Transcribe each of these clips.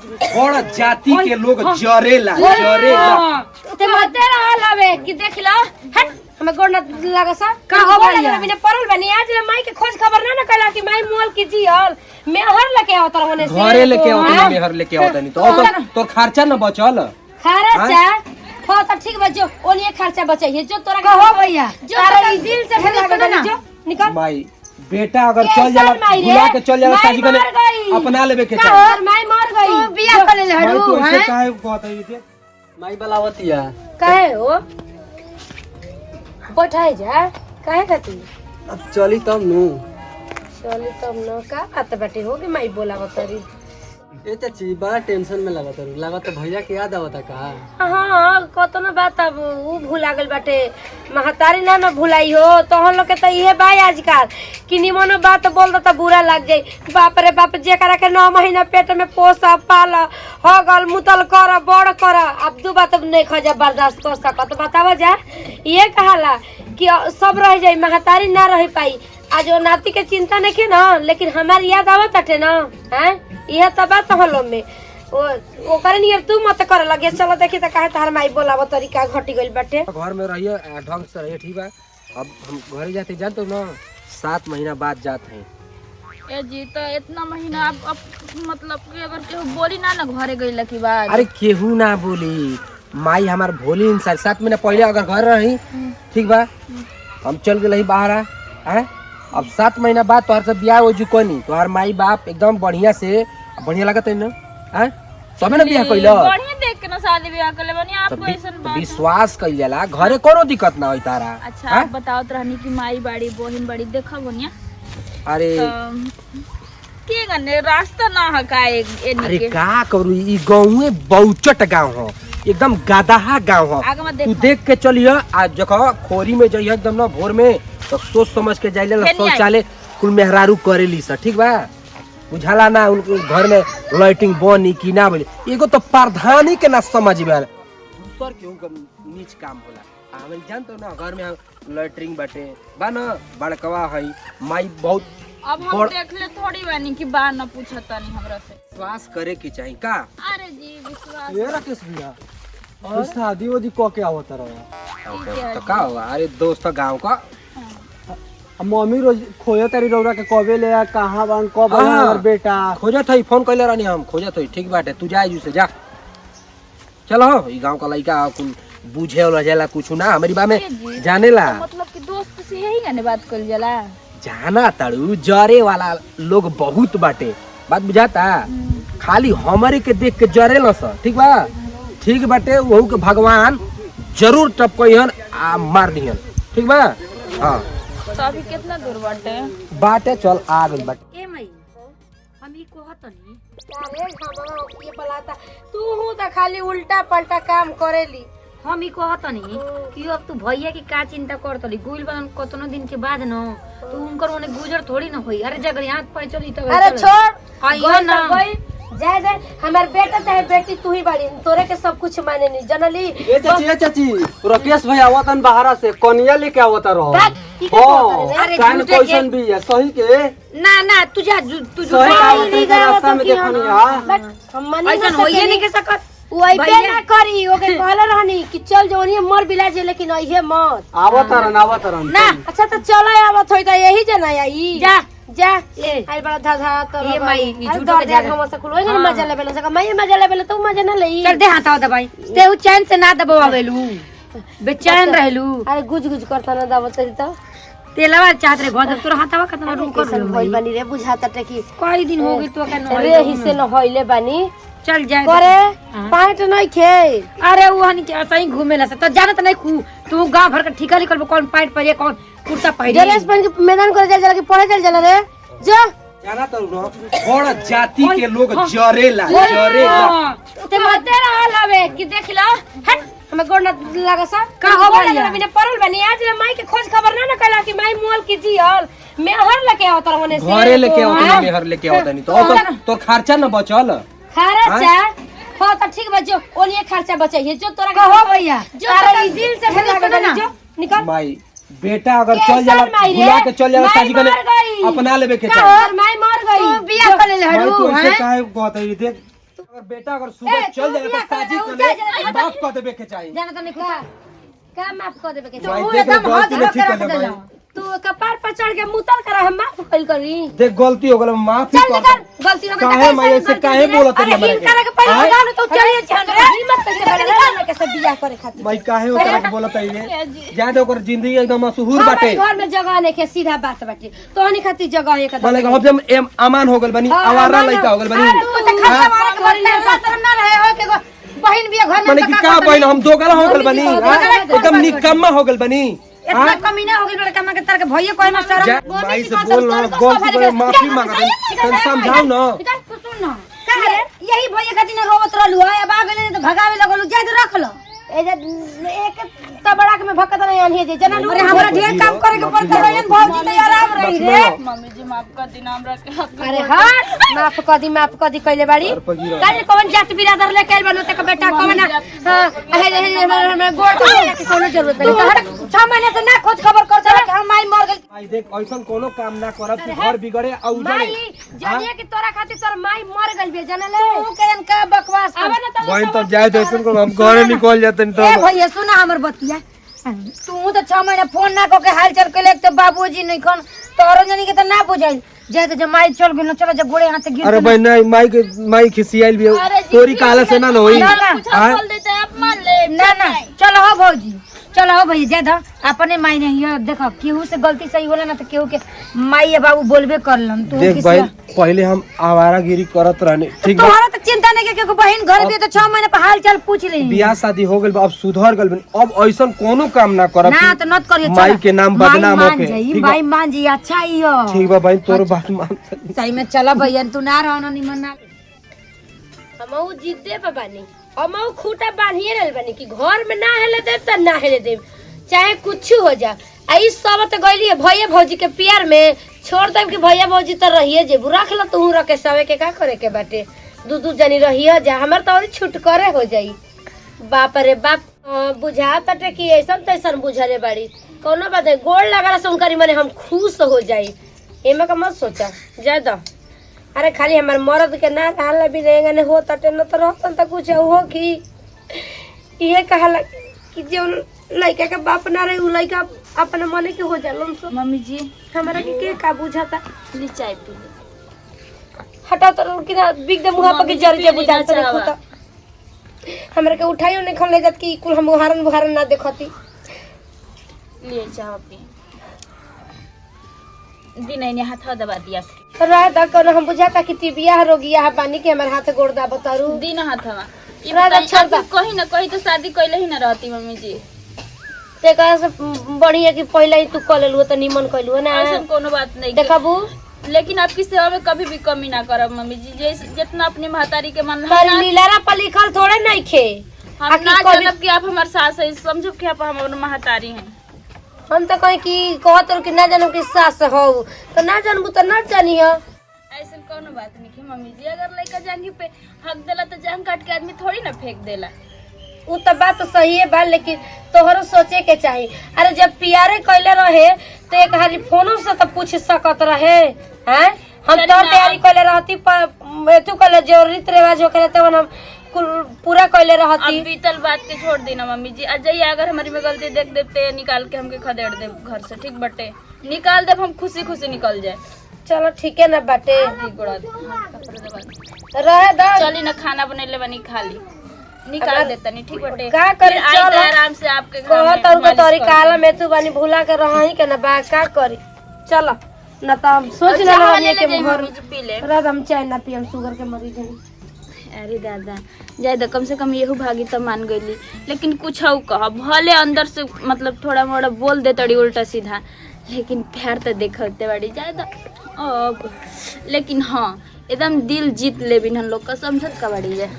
थोड़ा जाति के लोग जरेला ते मते रहल हवे कि देख लो हट हमें गोड़ न लागा सा का हो भैया बिना परल बनी आज माई के खोज खबर ना कहला कि माई मोल की जियल मेहर लेके आवत रहने से घरे लेके आवत मेहर लेके आवत नहीं तो खर्चा न बचल खर्चा हो तो ठीक बा जो ओनिए खर्चा बचाइए जो तोरा का हो भैया जो तारा दिल से भेजा ना जो निकल माई बेटा अगर चल जाला भुला के चल जाला साजी कने अपना लेबे के चाहे माई मर गई तू बियाह कर ले हड़ू तू ऐसे काहे कहत है ये माई बलावतिया काहे हो बैठाई जा काहे खाती अब चली तब नु चली तब न का बात बाटे हो कि माई बोलावत तरी ए चाची बड़ा टेंशन में लागत भैया के याद आवता का हां कतनो बात अब ऊ भुला गेल बाटे महतारी ना भुलाई हो तोहन लोग के त इहे बाई आजकल कि निमनो बात बोल दो त बुरा लग जाई बाप रे बाप जे करा के 9 महीना पेट में पोसा पाल हो गल मुतल कर बड़ कर अब दू बात नहीं खजा बर्दाश्त कर सकत बतावा जा ये कहाला कि सब रह जाई महतारी ना रह पाई आज वो नाती के चिंता नहीं के ना लेकिन हमारी याद आवत अटे ना हैं यह तो बात हलो में वो करे नहीं तू मत करे लगे चलो देखी त काहे तार माई बोलावो तरीका घटी गइल बाटे घर में रहिए ढंग से रहिए ठीक बा अब हम घर जाते जान तो ना 7 महीना बाद जाते हैं ए जी तो इतना महीना अब मतलब कि अगर केहू बोली ना घरे गइला की बात अरे केहू ना बोली माई हमार भोली इंसान 7 महीना पहले अगर घर रही ठीक बा हम चल गए रही बाहर हैं अब 7 महीना बाद तोहर से बियाह हो चुको नहीं तोहर माई बाप एकदम बढ़िया से बढ़िया लगत है ना हैं सबे ना बियाह कइलो बढ़िया देख के ना शादी बियाह करले बनी आपको ऐसन बात विश्वास कइल जाला घरे कोनो दिक्कत ना होई तारा अच्छा आप बताओ तो रहनी कि माई बाड़ी बहन बाड़ी देखा बनिया अरे के गने रास्ता ना हकाए एनी अरे के का करू ई गांवे बहुचट गांव हो एकदम गादाहा गांव हो तू देख के चलिए आज जगह खोरी में जइए एकदम ना भोर में तो सोच समझ के जाइले शौचालय कुल मेहरारू करेली स ठीक बा बुझाला ना उनको घर में लाइटिंग बनी कि ना बोले एगो तो प्रधानी के ना समझ में दूसर केहू का नीच काम होला हम जान तो ना घर में लाइटिंग बाटे बा ना बड़कवा है माई बहुत अब हम देख ले थोड़ी बानी कि बा ना पूछता नहीं हमरा से विश्वास करे के चाहिए का अरे जी विश्वास ये राकेश भैया और शादी वादी को क्या होता रहा तो का होगा अरे दोस्त गांव का मम्मी रोज खोजत तारी रौरा के कबे ले कहां बान कब और बेटा खोजत है फोन कइले रहनी हम खोजत है ठीक बाटे तू जाए जू से जा चलो ई गांव का लइका कुल बुझे वाला जाला कुछ ना हमारी बा में जानेला मतलब कि दोस्त से यही गने बात कइल जाला जाना तड़ू जरे वाला लोग बहुत बाटे बात बुझाता खाली हमारे के देख के जरेला स ठीक बा ठीक बाटे वहू के भगवान जरूर टपकइहन आ मार दिहन ठीक बा हां तो अभी कितना दूर बाटे चल आ गई बाटे ए मई हम ई कहतनी अरे हम ये बलाता तू हूं त खाली उल्टा पलटा काम करेली हम ई कहतनी कि अब तू भैया की का चिंता करतली गुइल बन कतनो दिन के बाद न तू उनकर ओने गुजर थोड़ी न होई अरे जगर आंख पे चली त अरे छोड़ आइयो ना जाय दे हमार बेटा चाहे बेटी तू ही बाड़ी तोरे के सब कुछ माने नहीं जनली ए चाची राकेश भाई आवतन बाहर से कनिया लेके आवत रहो अरे कान क्वेश्चन भी है सही के ना ना तू जा तू सही रास्ता में देखनी हां हम माने ऐसा होइए नहीं के सकत ओई पे ना करी ओके कहले रहनी कि चल जोनी मर बिला जे लेकिन अइहे मत आवत रन ना अच्छा तो चलो आवत होई त यही जना आई जा जा आई बड़ा धाधा तो ये माई ई झूठो के जाग हम से खुलवे ना मजा लेबे ना माई मजा लेबे तू मजा ना लई कर दे हाथ दबाई तेहू चैन से ना दबावेलू बेचैन रहलू अरे गुज गुज करता ना दबत त तेलवा चाहत रे घर तोर हाथवा कतना रुक कर होई बनी रे बुझाता टे की कई दिन हो गई तो के न रे हिस्से न होइले बनी चल जाए करे पाट नहीं खे अरे वो हनी के सही घूमेला से तो जानत नहीं खू तू गांव भर का ठिका निकल कौन पाट पर कौन कुर्ता पहन ड्रेस पहन के मैदान करे चल के पढ़े चल रे जा जाना तो थोड़ा जाति के लोग जरेला ते मते रहल हवे कि देख लो हट हमें गोड़ न लागा सा का हो भैया बिना परल बनी आज माई के खोज खबर ना कहला कि माई मोल की जियल मेहर लेके आवत रहने से घरे लेके आवत मेहर लेके आवत नहीं तो खर्चा न बचल खर्चा हो तो ठीक बच्चों ओनिए खर्चा बचाइए जो तोरा का हो भैया जो तारा दिल से भेजा ना जो निकल माई बेटा अगर चल जाला भुला के चल जाला साजी कने अपना लेबे के चाहिए माई मर गई तू बियाह कर ले हड़ू तू ऐसे काहे कहत है देख अगर बेटा अगर सुबह चल जाए तो साजी करे माफ कर देबे के चाहिए। जाना तो नहीं का माफ कर देबे के भाई तू देख एकदम गलती हद नहीं कर कर देला तू कपार पर चढ़ के मुतल कर हम माफ कइल करी देख गलती हो गेल माफी चल कर निकल गलती हो गई काहे मैं ऐसे काहे बोलत है अरे करे के पहले भगा न तू चलिए जान रे हिम्मत कैसे बड़ा कैसे बियाह करे खातिर भाई काहे ओकरा के बोलत है ये ज्यादा ओकर जिंदगी एकदम मशहूर बाटे। हमारे घर में जगह नहीं के सीधा बात बाटे तोहनी खातिर जगह एक माने हम जब एम अमान हो गेल बनी आवारा लइका हो गेल बनी तू त खर्चा मारे के बोल शर्म ना रहे हो के बहन भी घर माने कि का बहन हम दोगला हो गेल बनी एकदम निकम्मा हो गेल बनी इतना कमीना हो गेल बड़ा कमा के तर के भइए कोई में शर्म भाई से बोल ना गलती करे माफी मांगा तन समझाओ ना सुन ना का रे यही भइए खातिर ना रोवत रहलु है अब आ गेले तो भगावे लगलु जाय रख लो ए जे एक तबड़ा के में भक्कत नहीं आनी जे जना अरे हमरा ढेर काम करे के पड़ता रहन भौजी तो आराम रही रे मम्मी जी माफ कर दी ना हमरा के अरे हट माफ कर दी कइले बाड़ी काहे कौन जात बिरादर ले कैल बनो ते के बेटा कौन हमरा गोड़ के कोनो जरूरत नहीं हट 6 महीने से ना खोज खबर कर चला कि हम माई मर गेल भाई देख ऐसन कोनो काम ना करब कि घर बिगड़े आ उजड़े माई जानिए कि तोरा खातिर तोर माई मर गेल बे जानले तू केन का बकवास बहन तब जाए तो ऐसन को हम घरे निकल जाते तो ए भैया सुना हमर बतिया तू तो 6 महीने फोन ना करके हालचाल कइले तो बाबूजी नहीं खन तोरो जनी के तो ना बुझाई जे तो माई चल गेल चलो जब गोड़े हाथ गिर अरे भाई नहीं माई खिसियाइल भी तोरी काला से ना होई बोल देते आप मान ले ना चलो हो भौजी चलो हो भैया ज्यादा अपने माई नहीं है देखो केहू से गलती सही होला ना तो केहू के माई या बाबू बोलबे करलन तू देख भाई पहले हम आवारागिरी करत रहने ठीक बा तोहरा तो चिंता नहीं के केहू बहन घर भी तो 6 महीने पे हाल चाल पूछ ले बियाह शादी हो गेल अब सुधर गेल अब ऐसन कोनो काम ना करब ना तो नत करिए माई के नाम बदनाम होके ठीक भाई मान जी अच्छा ही हो ठीक बा भाई तोर बात मान सही में चला भैया तू ना रहना निमन ना हमहू जिद्दे पे बानी हमहू खूटा बांधिए रहल बानी कि घर में ना हेले देब त ना हेले देब चाहे कुछ हो जा आई सब तो गइली है भैया भौजी के प्यार में छोड़ देब कि भैया भौजी तो रहिए जेबू रख ल तू रखे सवे के का करे के बाटे दू जनी रहिए जा हमर तो और छुटकारे हो जाई बाप रे बाप बुझा तटे कि ऐसन तैसन बुझले बाड़ी कोनो बात है गोड़ लगाला से उनकरी मने हम खुश हो जाई एमे का मत सोचा ज्यादा अरे खाली हमारे मर्द के ना हाल भी रहेगा ने हो तटे न तो रहतन त कुछ हो कि ये कहला कि जो लड़का के बाप ना रहे उ लड़का अपने मने के हो जालन सो मम्मी जी हमरा के का बुझाता ली चाय पी ले हटा तो कि ना बिग दे मुंह पर के जर जे बुझाता देखो त हमरा के उठाइयो नहीं खन ले जात कि कुल हम बुहारन ना देखती लिए चाय पी दिन ने हाथ दबा दिया रह दा कौन हम बुझाता कि ती बियाह रोगिया है पानी के हमर हाथ गोड़ दा बतारू दिन हाथवा छोड़ दा कहीं ना कहीं तो शादी कइले ही ना रहती मम्मी जी ते कहा से बढ़िया कि पहले ही तू कर लेलु त निमन कइलु ना ऐसा कोनो बात नहीं देखबू लेकिन आपकी सेवा में कभी भी कमी ना करब मम्मी जी जितना अपनी महतारी के मन पर लीलारा पर लिखल थोड़े नहीं खे हम ना जानब कि आप हमारे सास है समझो कि आप हमारे महतारी हैं हम तो कहीं कि कहत कि ना जानब कि सास हो तो ना जानबू तो ना जानी हो ऐसा कोनो बात नहीं है मम्मी जी अगर लड़का जांगी पे हक देला तो जांग काट के आदमी थोड़ी ना फेंक देला उ तो बात तो सही है बा लेकिन तोहरो सोचे के चाहिए अरे जब प्यारे कइले रहे तो एक हाली फोनो से तो पूछ सकत रहे हैं हम तो तैयारी कइले रहती पर एतु कइले जो रीत रिवाज हो करे तो हम पूरा कइले रहती अब बीतल बात के छोड़ देना मम्मी जी अजय अगर हमारी में गलती देख देते निकाल के हमके खदेड़ दे घर से ठीक बटे निकाल दे हम खुशी खुशी निकल जाए चलो ठीक है ना बाटे गोड़ा दे कपड़े दबा दे रहे दा चली ना खाना बनैले बनी खाली निकाल देता नहीं ठीक बटे का करी चल आराम से आपके घर कहत और के तोरी काला में तू बानी भूला के रही के ना बा का करी चलो ना तो हम सोच ना रहनी के घर पी ले रात हम चाय ना पियम शुगर के मरीज हई अरे दादा ज्यादा कम से कम येहू भागी तो मान गईली लेकिन कुछ कह भले अंदर से मतलब थोड़ा मोड़ा बोल दे तड़ी उल्टा सीधा लेकिन प्यार तो देखते बड़ी ज्यादा अब लेकिन हाँ एकदम दिल जीत ले बिन हम लोग का समझत का बड़ी है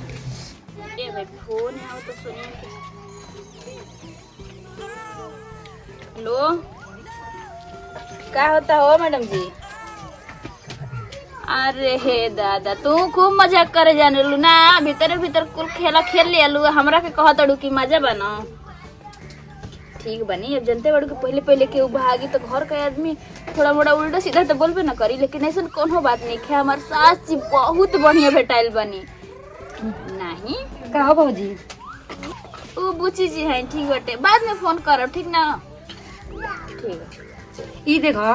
ए भाई फोन है तो सुनिए हेलो क्या होता हो मैडम जी अरे हे दादा तू खूब मजाक करे जाने लू ना भीतर भीतर कुल खेला खेल लिया लू हमरा के कहत अड़ू की मजा बनाओ ठीक बनी अब जनते बड़ू के पहले पहले के भागी तो घर का आदमी थोड़ा मोड़ा उल्टा सीधा तो बोलबे ना करी लेकिन ऐसा कोनो बात नहीं है हमार सास जी बहुत बढ़िया भेटाइल बनी नहीं का हो भौजी? वो बुची जी है ठीक बटे, बाद में फोन करो ठीक ना। ठीक है। ई देखो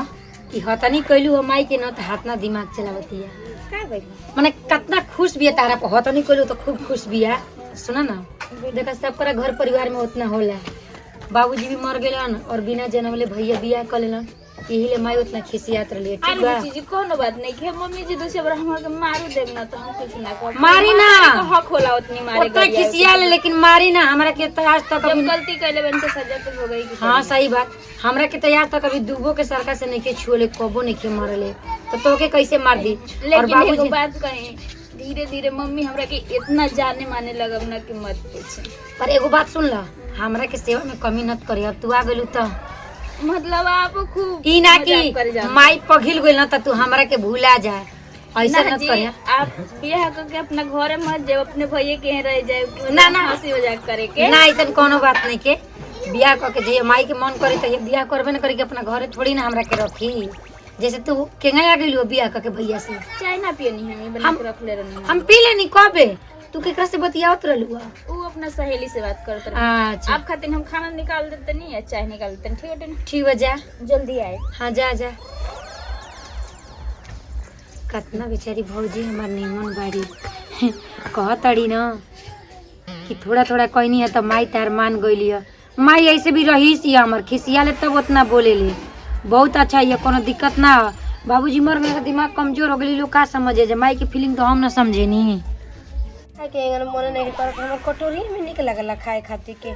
ई हतनी कइलू हो माई के न त हाथ ना दिमाग चलावती है। का भाई माने कितना खुश बिया तारा पे हतनी कइलू तो खूब खुश बिया। सुना ना देखा सबका घर परिवार में उतना होला। बाबूजी भी मर गेलन और बिना जनमले भैया बियाह कर लेलन, यही ले माई उतना खिसियात रहली। ठीक अरे बा बुची जी कोनो बात नहीं है, मम्मी जी दूसरे बार हमरा के मारू देब ना तो हम कुछ ना कर मारी ना तो हक होला उतनी मारे उतना खिसिया ले, लेकिन मारी ना। हमरा के तो आज तक जब अभी गलती कैले बन से सजा तो हो गई कि हाँ सही बात। हमरा के तो आज तक अभी दूबो के सरका से नहीं के छुले, कबो नहीं के मरले, तो तोके कैसे मार दी? और लेकिन एगो बाबूजी बात कहें, धीरे धीरे मम्मी हमरा के इतना जाने माने लगब ना कि मत पूछे। पर एगो बात सुन ला, हमरा के सेवा में कमी नत करी। अब तू आ गेलू तो मतलब आप खूब ई ना मजाक करे कि जाते। माई पघिल गइल ना त तू हमरा के भूला जाए, ऐसा ना नत जी, करिया। आप बियाह करके अपना घरे मत जाओ, अपने भैया के रह जाए ना, ना। हंसी मजाक करे के। ना ऐसा कोनो बात नहीं के बियाह करके जे माई के मन करे त बियाह करबे ना करी के अपना घरे थोड़ी ना हमरा के रखी। जैसे तू केंगा आ गइलू बियाह करके भैया से। चाय ना पियनी हम बना के रख ले रहनी। हम पी लेनी कबे, तू केकरा से बतियावत रहलू? वो अपना सहेली से बात करते रहे। अच्छा आप खातिर हम खाना निकाल देते नहीं या चाय निकाल देते, ठीक है ना? ठीक बा जा। जल्दी आए। हाँ जा जा। कितना बेचारी भौजी हमार नीमन बाड़ी कहतड़ी ना कि थोड़ा थोड़ा कोई नहीं है तो माई तार मान गइली है। माई ऐसे भी रहीस ही हमर खिसिया ले तब उतना बोले ले। बहुत अच्छा ये कोनो दिक्कत ना हो। बाबूजी मर गए, दिमाग कमजोर हो गई, लोग का समझे जे माई की फीलिंग तो हम ना समझे नी। मन नहीं कर कटोरी में निक लगला खाए खातिर के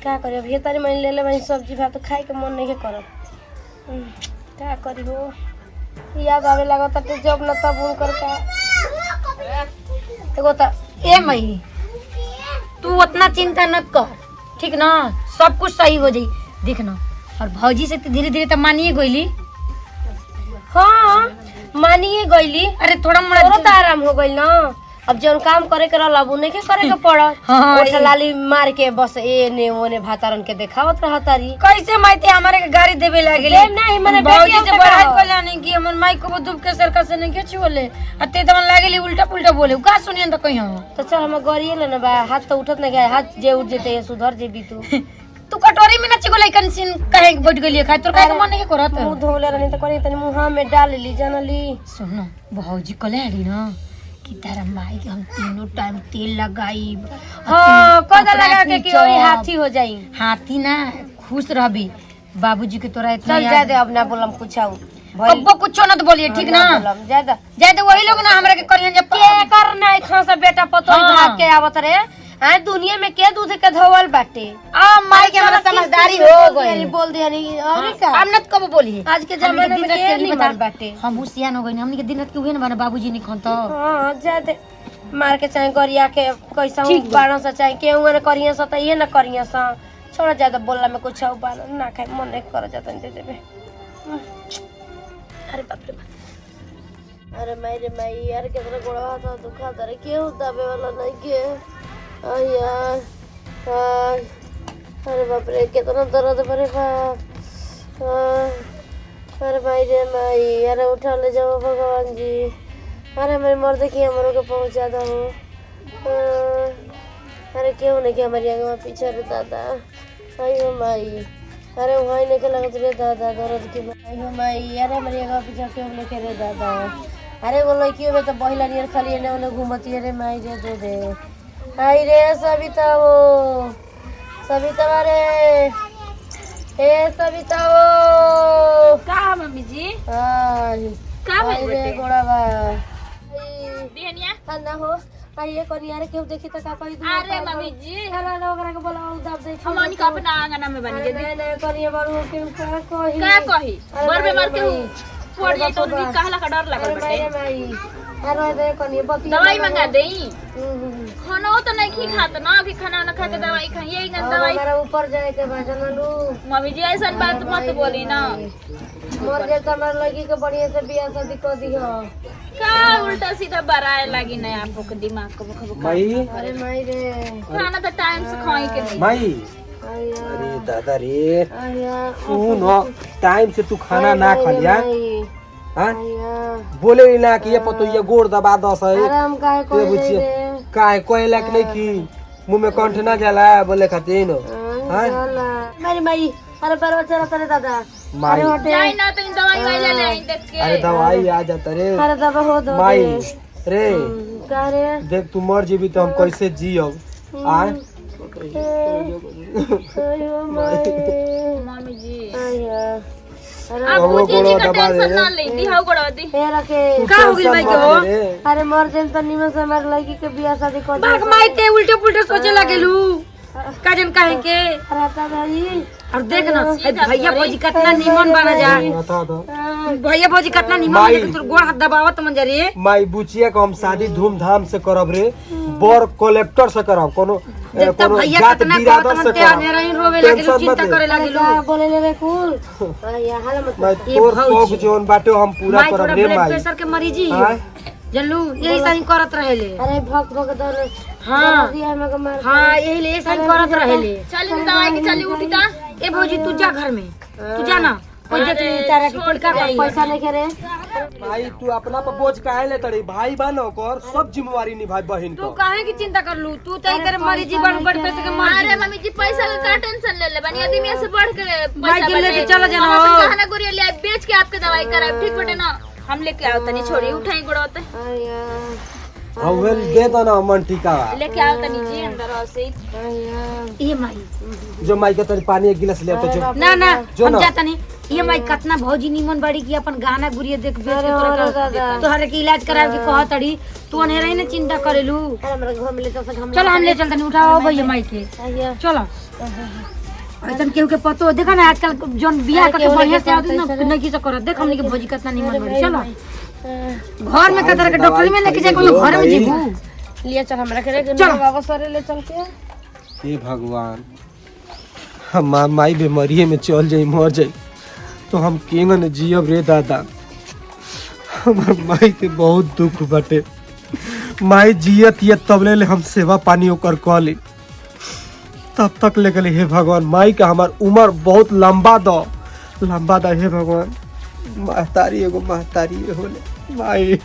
का करी। अब तारी मैं ले ले सब्जी भात तो खाए के मन नहीं करत। का करी हो, याद आवे लागत तो जब न तब उनकर का एगो त ए मई तू उतना चिंता न कर, ठीक ना? सब कुछ सही हो जाई, देख ना। और भौजी से तो धीरे धीरे तो मानिए गईली। हाँ मानिए गईली। अरे थोड़ा मोड़ा तोरो तो आराम हो गइल ना। अब जौन काम करे के रहल अब नहीं के करे के पड़त। हाँ, ओठा लाली मार के बस एने ओने भातारन के देखावत रह तारी। कैसे माइते हमारे के गाड़ी देवे लागेले? ले नहीं मने भौजी बेटी से बड़ाई कोला नहीं कि हमन माई को दुब के सरका से नहीं के छुले अते तमन लागेली उल्टा पुल्टा बोले का सुनियन त कहियो। तो चल हम गरिए ले ना बा, हाथ तो उठत नहीं गया, हाथ जे उठ जेते सुधर जेबी तू। तू कटोरी में नची गोलाई कनसिन कहे बैठ गेली खाए तोर काहे मन नहीं करत? मुंह धोले रहनी तो करी तनी मुंह में डाल ली जानली। सुन भौजी कलेड़ी ना कि तारा माई के हम तीनों टाइम तेल लगाई। हां कदा लगा के कि ओई हाथी हो जाई। हाथी ना खुश रहबी। बाबूजी के तोरा इतना चल जा दे, अब ना बोलम कुछ आऊ अब कुछो न बोलिए, ठीक ना? बोलम ज्यादा जाए वही लोग ना हमरा के करियन जब के करना खासा बेटा पतो भाग के आवत रे। आ दुनिया में के दूध के धोवल बाटे। आ माई के हमरा समझदारी हो गई। बोल दिया नहीं और का हम नत कब बोली आज के जमाने में के नहीं बन बाटे। हम हुसियान हो गई हमनी के दिन रात के उहे न बना बाबूजी नहीं खन तो। हां ज्यादा मार के चाहे गरिया के कैसा बाणो से चाहे के उहे न करिया स त ये न करिया स। छोड़ा ज्यादा बोलला में कुछ हो बान ना खाए मन नहीं कर जाता दे देबे। अरे बाप रे बाप। अरे माई रे माई यार केतना गोड़ा हाथ दुखा दरे के दबे वाला नहीं के। यार अरे बाप रे कितना दर्द भरे बाप। अरे माई रे माई, अरे उठा ले जाओ भगवान जी। अरे मेरे मर्द की हमारों को पहुंचा दो। अरे क्यों नहीं कि हमारी आगे पीछे रे दादा। अयो माई, अरे वहाँ नहीं के लगत रे दादा दर्द की माई हो माई। अरे हमारी आगे पीछे क्यों नहीं के रे दादा। अरे वो लड़कियों में तो बहिला नियर खाली एने ओने घूमती है रे माई रे दो दे। हाय रे सविता वो सविता रे ए सविता वो का मम्मी जी हाय का हाय भेल रे बेटे गोड़ावा बिहनिया ना हो आइए कोनी यार केहू देखी त का कहि दू। अरे मम्मी जी हला ना ओकरा के बोला उदाब दे। हम अनी का अपना आंगन में बन के नहीं नहीं करिए बारू के का कहि का कही बर बीमार के पड़ जाई तो उनकी कहला का डर लागल अरे बेटे। माई अरे दे कोनी बती दवाई मंगा देई। खाना तो नहीं खी खात ना, अभी खाना ना खा के दवाई खाई यही ना दवाई। मेरा ऊपर जाए के भाषण लू मम्मी जी ऐसा बात मत बोली ना। मर जाए तो हमार लड़की के बढ़िया से बियाह शादी कर दियो। का उल्टा सीधा बराए लगी ना आपको के दिमाग को बुख माई अरे माई रे खाना तो टाइम से खाई के नहीं। माई आया अरे दादा रे आया सुन टाइम से तू खाना ना खा लिया। हाँ आया बोले ना कि ये पतो ये गोड़ दबा दस है आराम काहे ये कोई बुझिए रे काय कोई लायक नहीं की मुंह में कंठ ना जाला बोले खातिर मेरी माई अरे पैर चला तेरे दादा माई जाई ना तो दवाई वाई ले ले देख के अरे दवाई आ जाता रे अरे दबा हो दो माई रे का रे देख तू मर जीबी तो हम कैसे जियब आय आयो माई मम्मी जी आया अरे आप वो पूछे गोड़वा जी का दबा दे टेंशन रे। ना ले दी हाउ गोड़वा दी हे रखे का हो गेल भाई के हो अरे मर जेन त निमन से हमार लड़की के बियाह शादी कर बाग माइते उल्टे पुल्टे सोचे लगेलू काजन काहे के रहता भाई और देख ना ए भैया भौजी कितना निमन बना जा बता दो भैया भौजी कितना निमन माई। बना तोर गोड़ हाथ दबावत मन जा रे माई बुचिया को हम शादी धूमधाम से करब रे बर कलेक्टर से करब कोनो देखता कोनो भैया जात कितना बिरादर कहत से मन ते करब अनेरा ही रोवे लगेलू टेंशन मत चिंता ले। करे लगेलू का बोले ले कुल आया हाल मत मैं ये तोर भौजी। शौक जोन बाटे हम पूरा माई करब थोड़ा रे ब्लड माई प्रेशर के मरीजी हाँ? जल्लू यही साइन करत रहेले अरे भग भग दर हाँ दिया मगर मार हाँ यही ले साइन करत रहेले चल दवाई की चली उठी ता ए भौजी तू जा घर में तू जा ना कोई देख ली तारा के कोई का पैसा नहीं करे भाई तू अपना पर बोझ काहे ले तड़ी भाई बहन ओकर सब जिम्मेवारी निभाई बहन तू को काहे की चिंता कर लू तू तई करे मरीजी बन बड़ पैसे के मार अरे मम्मी जी पैसा का टेंशन ले ले बनी आदमी से बढ़ के भाई के लेके चला जाना हम हो। अपन गहना गुड़िया ले आए, बेच के आपके दवाई कराए ठीक बटे ना हम लेके आओ तनी छोड़ी उठाई गोड़वा ते आया हम वेल दे दो ना मन टीका लेके आओ तनी जी अंदर आओ से आया ये माई जो माई के तरी पानी एक गिलास ले तो जो ना ना जो हम ना। जाता नहीं ये माई कितना भौजी निमन बड़ी की अपन गाना गुड़िया देख बेच के अरे दादा तोहरे के इलाज करावे के कह तड़ी तू अनेरा ही ना चिंता करेलू अरे हमरा घर में ले चल हम चलो हम ले चलते नहीं उठाओ भैया माई के आया चलो ऐसा केहू के पतो देखा ना आजकल जोन बियाह करके बढ़िया से आदत ना नहीं की करत देख हमनी के भौजी कितना निमन बड़ी चलो घर में कतर के डॉक्टर में लेके जाए कोनो घर में जीबू लिया चल हमरा के चलो। बाबा सरे ले चल के हे भगवान हम माई बीमारी में चल जाई मर जाई तो हम केंगन जियब रे दादा हमर माई के बहुत दुख बटे माई जियत ये तबले ले हम सेवा पानी ओकर क ली तब तक ले गले हे भगवान माई का हमार उम्र बहुत लंबा दो हे भगवान महतारी एगो महतारी होले माई